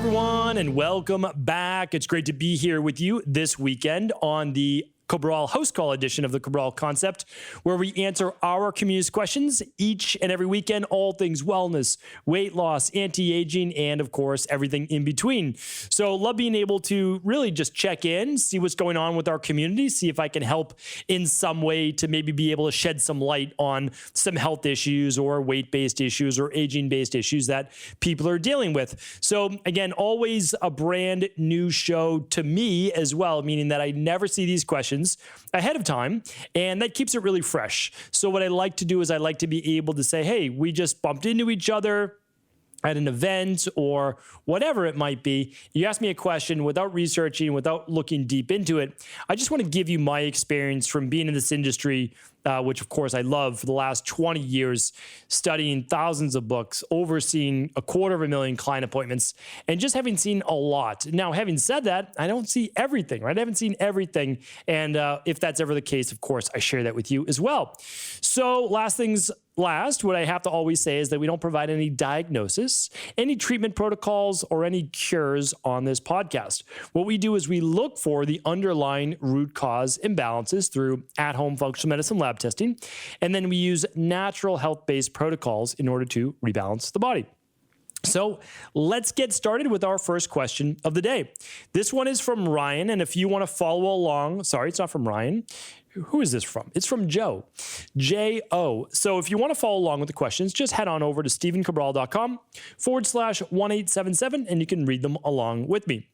everyone, and welcome back. It's great to be here with you this weekend on the Cabral HouseCall edition of the Cabral Concept, where we answer our community's questions each and every weekend, all things wellness, weight loss, anti-aging, and of course, everything in between. So love being able to really just check in, see what's going on with our community, see if I can help in some way to maybe be able to shed some light on some health issues or weight-based issues or aging-based issues that people are dealing with. So again, always a brand new show to me as well, meaning that I never see these questions ahead of time, and that keeps it really fresh. So what I like to do is I like to be able to say, hey, we just bumped into each other at an event or whatever it might be. You ask me a question without researching, without looking deep into it. I just want to give you my experience from being in this industry, which of course I love, for the last 20 years, studying thousands of books, overseeing 250,000 client appointments, and just having seen a lot. Now, having said that, I don't see everything, right? I haven't seen everything. And if that's ever the case, of course, I share that with you as well. So last things last, what I have to always say is that we don't provide any diagnosis, any treatment protocols, or any cures on this podcast. What we do is we look for the underlying root cause imbalances through at-home functional medicine lab testing, and then we use natural health-based protocols in order to rebalance the body. So let's get started with our first question of the day. This one is from Ryan, and if you want to follow along, sorry, it's not from Ryan. Who is this from? It's from Joe, J-O. So if you want to follow along with the questions, just head on over to stephencabral.com/1877, and you can read them along with me.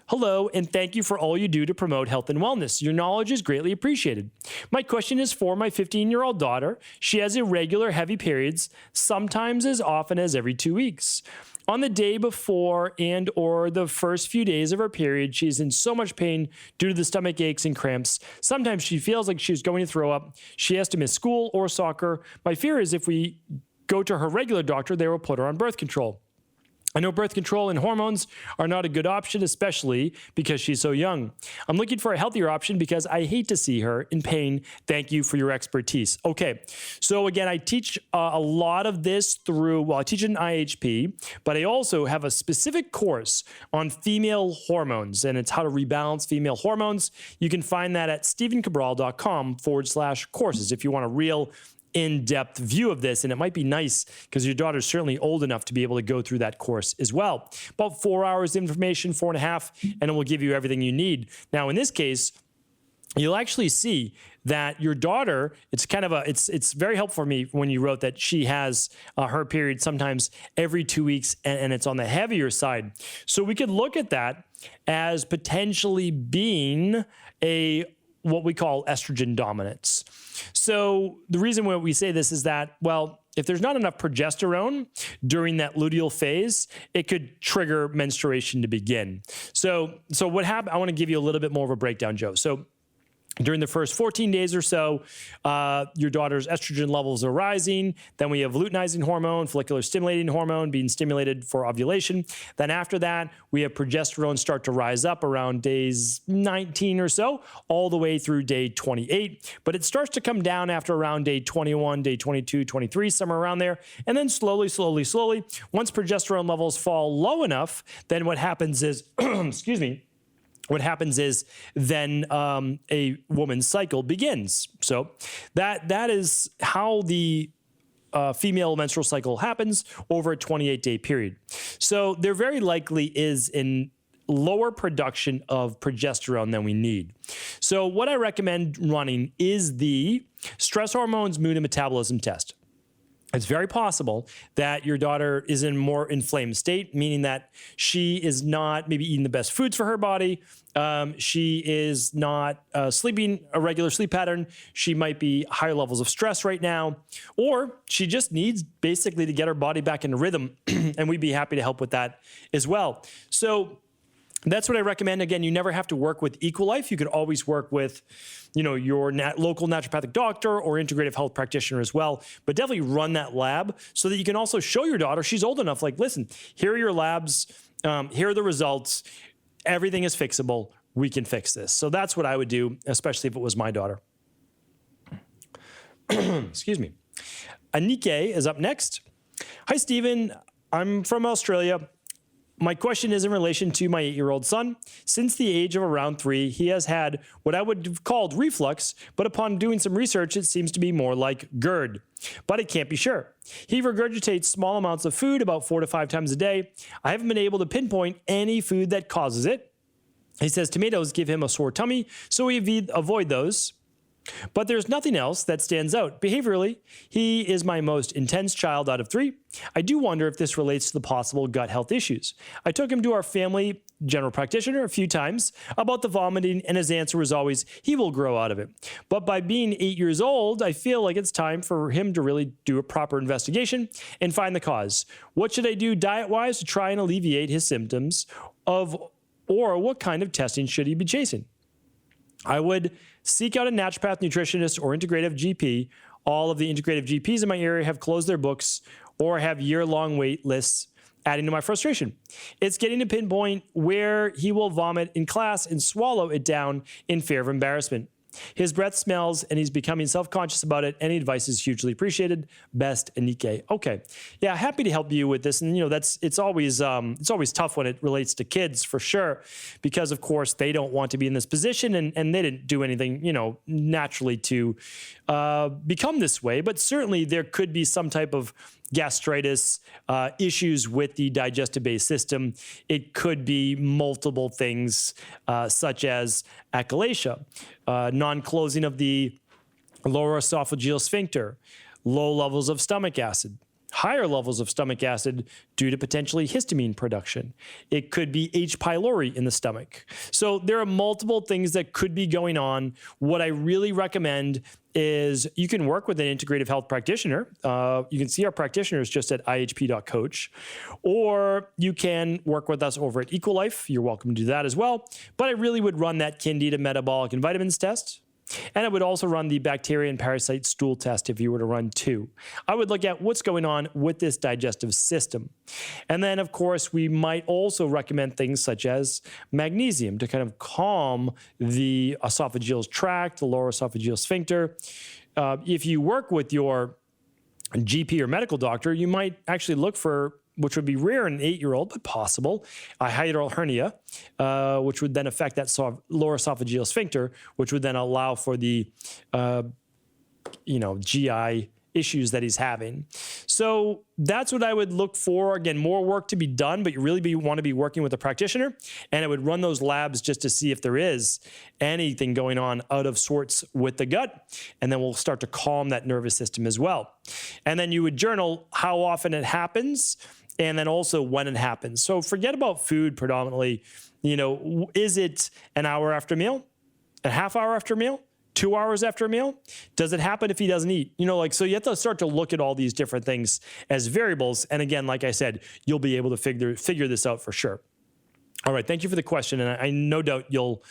Hello, and thank you for all you do to promote health and wellness. Your knowledge is greatly appreciated. My question is for my 15-year-old daughter. She has irregular heavy periods, sometimes as often as every 2 weeks. On the day before and or the first few days of her period, she is in so much pain due to the stomach aches and cramps. Sometimes she feels like she's going to throw up. She has to miss school or soccer. My fear is if we go to her regular doctor, they will put her on birth control. I know birth control and hormones are not a good option, especially because she's so young. I'm looking for a healthier option because I hate to see her in pain. Thank you for your expertise. Okay, so again, I teach a lot of this through, well, I teach an IHP, but I also have a specific course on female hormones, and it's how to rebalance female hormones. You can find that at stephencabral.com/courses if you want a real in-depth view of this, and it might be nice because your daughter's certainly old enough to be able to go through that course as well. About 4 hours of information, 4.5, and it will give you everything you need. Now, in this case, you'll actually see that your daughter, it's kind of it's very helpful for me when you wrote that she has her period sometimes every 2 weeks, and it's on the heavier side. So we could look at that as potentially being what we call estrogen dominance. So the reason why we say this is that, well, if there's not enough progesterone during that luteal phase, it could trigger menstruation to begin. So what happened, I want to give you a little bit more of a breakdown, Joe. So during the first 14 days or so, your daughter's estrogen levels are rising. Then we have luteinizing hormone, follicular stimulating hormone being stimulated for ovulation. Then after that, we have progesterone start to rise up around days 19 or so, all the way through day 28. But it starts to come down after around day 21, day 22, 23, somewhere around there. And then slowly, once progesterone levels fall low enough, then what happens is, excuse me, what happens is then a woman's cycle begins. So that is how the female menstrual cycle happens over a 28-day period. So there very likely is a lower production of progesterone than we need. So what I recommend running is the stress hormones, mood, and metabolism test. It's very possible that your daughter is in a more inflamed state, meaning that she is not maybe eating the best foods for her body. She is not sleeping a regular sleep pattern. She might be higher levels of stress right now, or she just needs basically to get her body back into rhythm, and we'd be happy to help with that as well. So that's what I recommend. Again, you never have to work with Equalife. You could always work with, your local naturopathic doctor or integrative health practitioner as well. But definitely run that lab so that you can also show your daughter she's old enough. Like, listen, here are your labs. Here are the results. Everything is fixable. We can fix this. So that's what I would do, especially if it was my daughter. Excuse me. Anike is up next. Hi, Stephen. I'm from Australia. My question is in relation to my 8-year-old son. Since the age of around 3, he has had what I would have called reflux, but upon doing some research, it seems to be more like GERD. But I can't be sure. He regurgitates small amounts of food about 4 to 5 times a day. I haven't been able to pinpoint any food that causes it. He says tomatoes give him a sore tummy, so we avoid those. But there's nothing else that stands out. Behaviorally, he is my most intense child out of 3. I do wonder if this relates to the possible gut health issues. I took him to our family general practitioner a few times about the vomiting, and his answer was always, he will grow out of it. But by being 8 years old, I feel like it's time for him to really do a proper investigation and find the cause. What should I do diet-wise to try and alleviate his symptoms or what kind of testing should he be chasing? I would seek out a naturopath, nutritionist, or integrative GP. All of the integrative GPs in my area have closed their books or have year-long wait lists, adding to my frustration. It's getting to pinpoint where he will vomit in class and swallow it down in fear of embarrassment. His breath smells and he's becoming self-conscious about it. Any advice is hugely appreciated. Best, Anike. Okay. Yeah, happy to help you with this. And it's always tough when it relates to kids for sure, because of course they don't want to be in this position and they didn't do anything, naturally to become this way. But certainly there could be some type of gastritis, issues with the digestive-based system. It could be multiple things, such as achalasia, non-closing of the lower esophageal sphincter, low levels of stomach acid, higher levels of stomach acid due to potentially histamine production. It could be H. pylori in the stomach. So there are multiple things that could be going on. What I really recommend is you can work with an integrative health practitioner. You can see our practitioners just at ihp.coach, or you can work with us over at Equilife. You're welcome to do that as well. But I really would run that Candida metabolic and vitamins test. And I would also run the bacteria and parasite stool test if you were to run 2. I would look at what's going on with this digestive system. And then, of course, we might also recommend things such as magnesium to kind of calm the esophageal tract, the lower esophageal sphincter. If you work with your GP or medical doctor, you might actually look for, which would be rare in an 8-year-old, but possible, a hiatal hernia, which would then affect that lower esophageal sphincter, which would then allow for the, GI issues that he's having. So that's what I would look for. Again, more work to be done, but you really want to be working with a practitioner. And I would run those labs just to see if there is anything going on out of sorts with the gut. And then we'll start to calm that nervous system as well. And then you would journal how often it happens, and then also when it happens. So forget about food predominantly. Is it an hour after a meal, a half hour after a meal, 2 hours after a meal? Does it happen if he doesn't eat? So you have to start to look at all these different things as variables. And again, like I said, you'll be able to figure this out for sure. All right, thank you for the question, and I no doubt you'll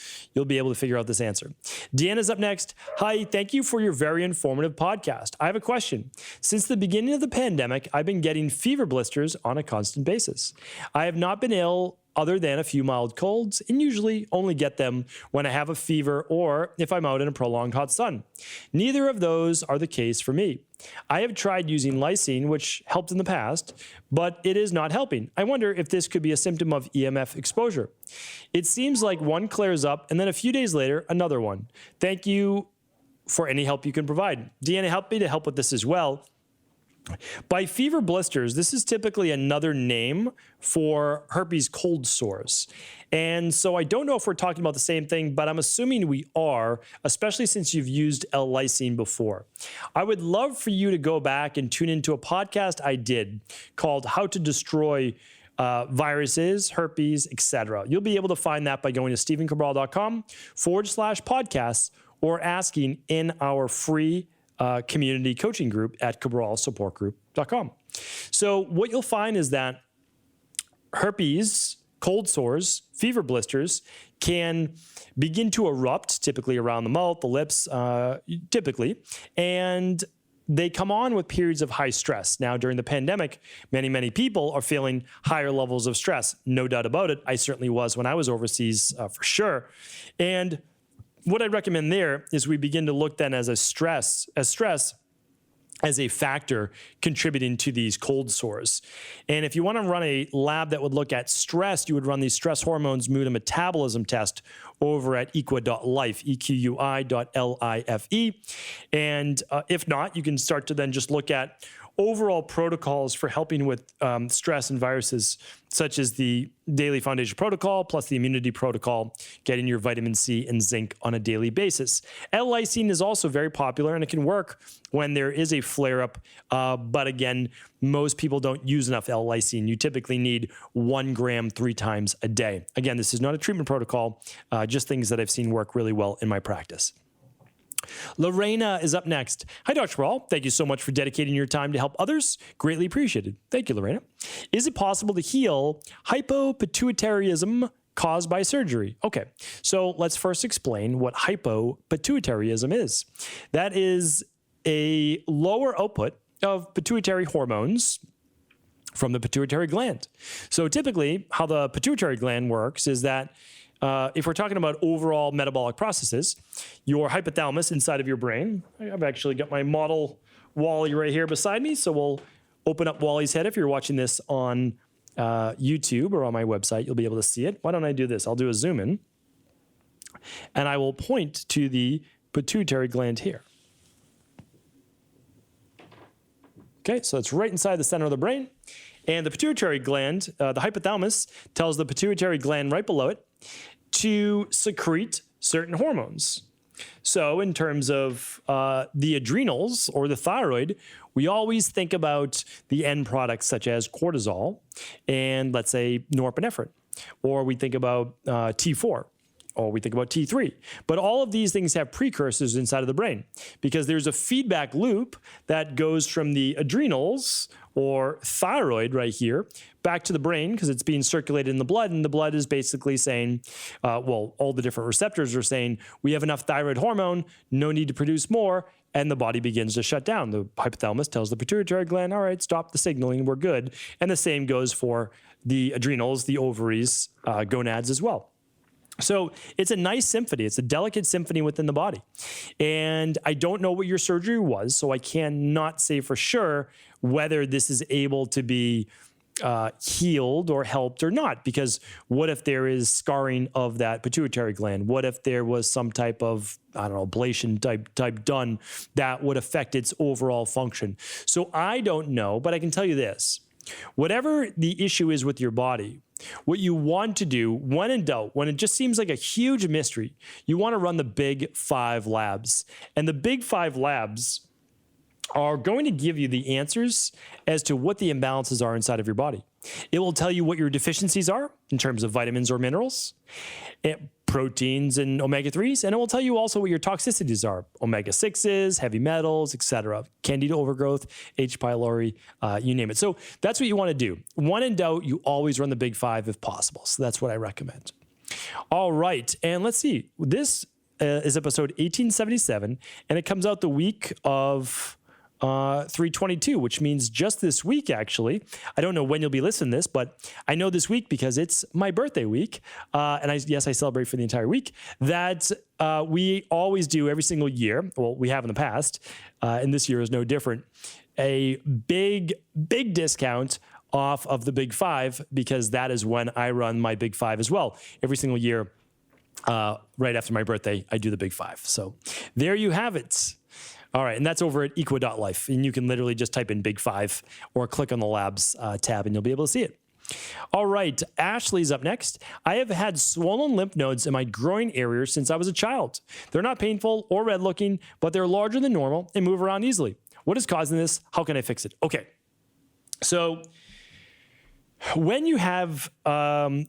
be able to figure out this answer. Deanna's up next. Hi, thank you for your very informative podcast. I have a question. Since the beginning of the pandemic, I've been getting fever blisters on a constant basis. I have not been ill other than a few mild colds, and usually only get them when I have a fever or if I'm out in a prolonged hot sun. Neither of those are the case for me. I have tried using lysine, which helped in the past, but it is not helping. I wonder if this could be a symptom of EMF exposure. It seems like one clears up and then a few days later, another one. Thank you for any help you can provide. Deanna, help me to help with this as well. By fever blisters, this is typically another name for herpes cold sores. And so I don't know if we're talking about the same thing, but I'm assuming we are, especially since you've used L-lysine before. I would love for you to go back and tune into a podcast I did called How to Destroy Viruses, Herpes, etc. You'll be able to find that by going to stephencabral.com/podcasts or asking in our free community coaching group at cabralsupportgroup.com. So what you'll find is that herpes, cold sores, fever blisters can begin to erupt, typically around the mouth, the lips, typically, and they come on with periods of high stress. Now, during the pandemic, many people are feeling higher levels of stress. No doubt about it. I certainly was when I was overseas, for sure. And what I'd recommend there is we begin to look then as stress as a factor contributing to these cold sores. And if you want to run a lab that would look at stress, you would run the stress hormones, mood, and metabolism test over at equi.life, EQUI.LIFE. And if not, you can start to then just look at overall protocols for helping with stress and viruses, such as the daily foundation protocol plus the immunity protocol, getting your vitamin C and zinc on a daily basis. L-lysine is also very popular, and it can work when there is a flare-up. But again, most people don't use enough L-lysine. You typically need 1 gram 3 times a day. Again, this is not a treatment protocol, just things that I've seen work really well in my practice. Lorena is up next. Hi, Dr. Cabral. Thank you so much for dedicating your time to help others. Greatly appreciated. Thank you, Lorena. Is it possible to heal hypopituitarism caused by surgery? Okay, so let's first explain what hypopituitarism is. That is a lower output of pituitary hormones from the pituitary gland. So typically, how the pituitary gland works is that if we're talking about overall metabolic processes, your hypothalamus inside of your brain, I've actually got my model Wally right here beside me, so we'll open up Wally's head. If you're watching this on YouTube or on my website, you'll be able to see it. Why don't I do this? I'll do a zoom in, and I will point to the pituitary gland here. Okay, so it's right inside the center of the brain. And the pituitary gland, the hypothalamus, tells the pituitary gland right below it to secrete certain hormones. So in terms of the adrenals or the thyroid, we always think about the end products such as cortisol and, let's say, norepinephrine. Or we think about T4. Or we think about T3. But all of these things have precursors inside of the brain because there's a feedback loop that goes from the adrenals or thyroid right here back to the brain because it's being circulated in the blood, and the blood is basically saying, well, all the different receptors are saying, we have enough thyroid hormone, no need to produce more, and the body begins to shut down. The hypothalamus tells the pituitary gland, all right, stop the signaling, we're good. And the same goes for the adrenals, the ovaries, gonads as well. So it's a nice symphony. It's a delicate symphony within the body. And I don't know what your surgery was, so I cannot say for sure whether this is able to be healed or helped or not. Because what if there is scarring of that pituitary gland? What if there was some type of, I don't know, ablation type done that would affect its overall function? So I don't know, but I can tell you this. Whatever the issue is with your body, what you want to do, when in doubt, when it just seems like a huge mystery, you want to run the Big 5 labs. And the Big 5 labs are going to give you the answers as to what the imbalances are inside of your body. It will tell you what your deficiencies are in terms of vitamins or minerals, proteins and omega-3s, and it will tell you also what your toxicities are, omega-6s, heavy metals, etc., candida overgrowth, H. pylori, you name it. So that's what you want to do. When in doubt, you always run the Big 5 if possible. So that's what I recommend. All right, and let's see. This is episode 1877, and it comes out the week of 3/22, which means just this week, actually. I don't know when you'll be listening to this, but I know this week because it's my birthday week. And I celebrate for the entire week. That we always do every single year. Well, we have in the past, and this year is no different. A big discount off of the Big 5 because that is when I run my Big 5 as well. Every single year, right after my birthday, I do the Big 5. So there you have it. All right, and that's over at equi.life, and you can literally just type in Big 5 or click on the Labs tab, and you'll be able to see it. All right, Ashley's up next. I have had swollen lymph nodes in my groin area since I was a child. They're not painful or red-looking, but they're larger than normal and move around easily. What is causing this? How can I fix it? Okay, so when you have swollen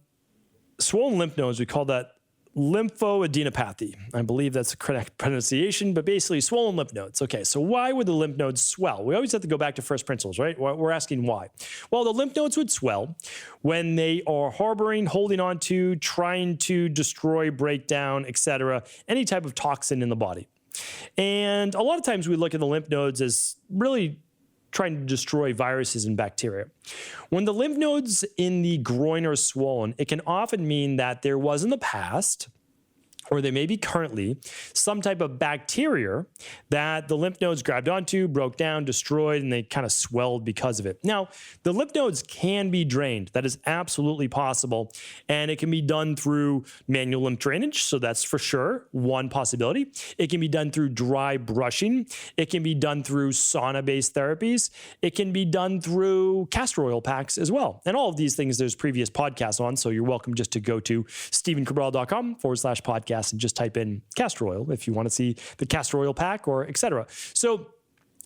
lymph nodes, we call that lymphoadenopathy. I believe that's the correct pronunciation, but basically swollen lymph nodes. Okay, so why would the lymph nodes swell? We always have to go back to first principles, right? We're asking why. Well, the lymph nodes would swell when they are harboring, holding on to, trying to destroy, break down, etc., any type of toxin in the body. And a lot of times we look at the lymph nodes as really trying to destroy viruses and bacteria. When the lymph nodes in the groin are swollen, it can often mean that there was in the past or they may be currently, some type of bacteria that the lymph nodes grabbed onto, broke down, destroyed, and they kind of swelled because of it. Now, the lymph nodes can be drained. That is absolutely possible, and it can be done through manual lymph drainage, so that's for sure one possibility. It can be done through dry brushing. It can be done through sauna-based therapies. It can be done through castor oil packs as well. And all of these things, there's previous podcasts on, so you're welcome just to go to stevencabral.com/podcast and just type in castor oil if you want to see the castor oil pack or etc. So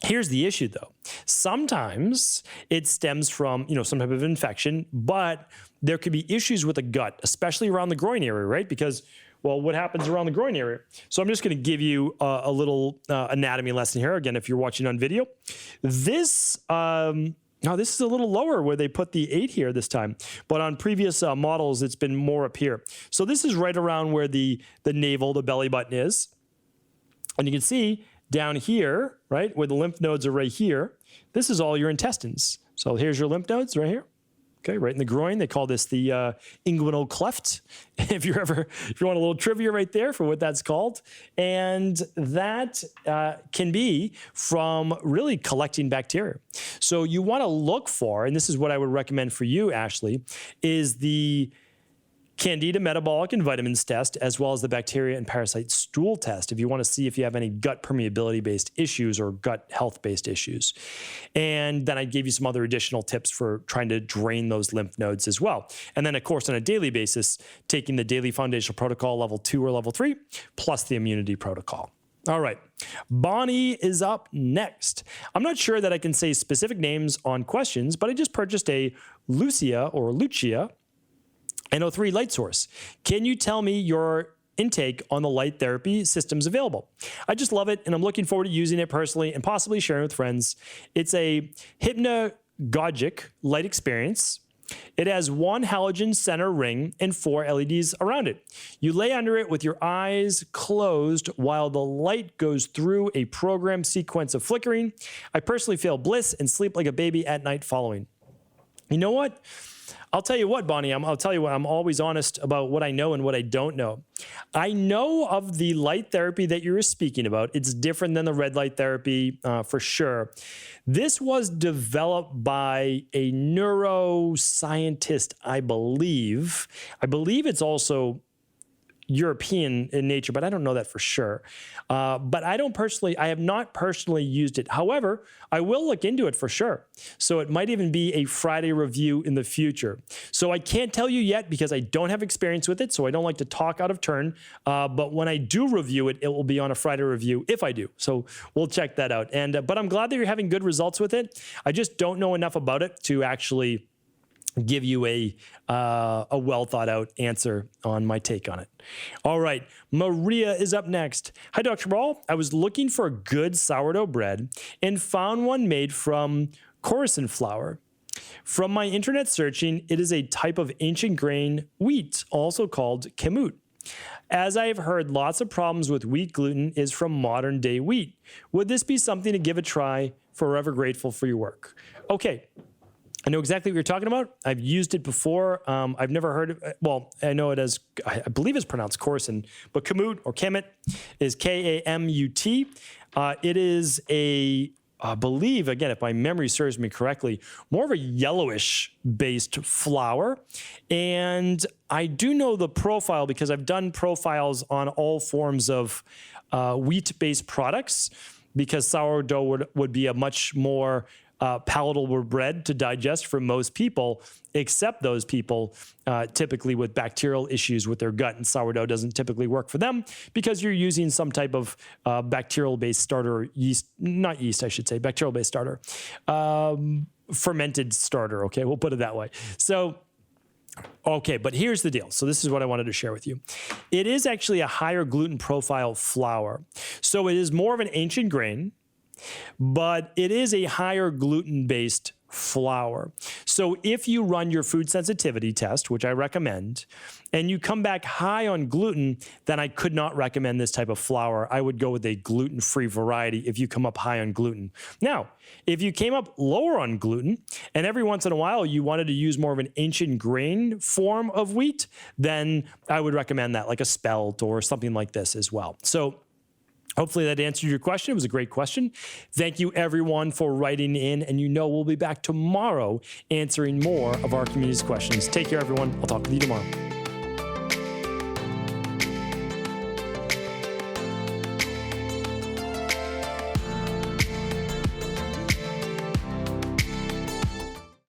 here's the issue though. Sometimes it stems from, some type of infection, but there could be issues with the gut, especially around the groin area, right? Because, well, what happens around the groin area? So I'm just going to give you a little anatomy lesson here. Again, if you're watching on video, this, now, this is a little lower where they put the 8 here this time, but on previous models, it's been more up here. So this is right around where the navel, the belly button is. And you can see down here, right, where the lymph nodes are right here, this is all your intestines. So here's your lymph nodes right here. Okay, right in the groin. They call this the inguinal cleft. If you want a little trivia right there for what that's called. And that can be from really collecting bacteria. So you want to look for, and this is what I would recommend for you, Ashley, is the Candida metabolic and vitamins test, as well as the bacteria and parasite stool test, if you want to see if you have any gut permeability-based issues or gut health-based issues. And then I gave you some other additional tips for trying to drain those lymph nodes as well. And then, of course, on a daily basis, taking the daily foundational protocol, level 2 or level 3, plus the immunity protocol. All right, Bonnie is up next. I'm not sure that I can say specific names on questions, but I just purchased a Lucia NO3 light source. Can you tell me your intake on the light therapy systems available? I just love it, and I'm looking forward to using it personally and possibly sharing with friends. It's a Hypnagogic light experience. It has 1 halogen center ring and 4 LEDs around it. You lay under it with your eyes closed while the light goes through a programmed sequence of flickering. I personally feel bliss and sleep like a baby at night following. You know what? I'll tell you what, Bonnie, I'm always honest about what I know and what I don't know. I know of the light therapy that you're speaking about. It's different than the red light therapy for sure. This was developed by a neuroscientist, I believe. I believe it's also European in nature, but I don't know that for sure. But I have not personally used it. However, I will look into it for sure. So it might even be a Friday review in the future. So I can't tell you yet because I don't have experience with it. So I don't like to talk out of turn. But when I do review it, it will be on a Friday review if I do. So we'll check that out. But I'm glad that you're having good results with it. I just don't know enough about it to actually give you a well thought out answer on my take on it. All right, Maria is up next. Hi, Dr. Cabral. I was looking for a good sourdough bread and found one made from Khorasan Flour. From my internet searching, it is a type of ancient grain wheat, also called kamut. As I have heard, lots of problems with wheat gluten is from modern day wheat. Would this be something to give a try? Forever grateful for your work. Okay. I know exactly what you're talking about. I've used it before. I've never heard of it. Well, I know it as, I believe it's pronounced Khorasan, but kamut or kamut is K-A-M-U-T. It is I believe, again, if my memory serves me correctly, more of a yellowish based flour. And I do know the profile because I've done profiles on all forms of wheat-based products, because sourdough would be a much more palatable bread to digest for most people, except those people typically with bacterial issues with their gut, and sourdough doesn't typically work for them because you're using some type of bacterial-based starter, bacterial-based starter, fermented starter, okay, we'll put it that way. So, okay, but here's the deal. So this is what I wanted to share with you. It is actually a higher gluten profile flour. So it is more of an ancient grain, but it is a higher gluten-based flour. So if you run your food sensitivity test, which I recommend, and you come back high on gluten, then I could not recommend this type of flour. I would go with a gluten-free variety if you come up high on gluten. Now, if you came up lower on gluten, and every once in a while you wanted to use more of an ancient grain form of wheat, then I would recommend that, like a spelt or something like this as well. So hopefully that answered your question. It was a great question. Thank you everyone for writing in, and we'll be back tomorrow answering more of our community's questions. Take care, everyone. I'll talk with you tomorrow.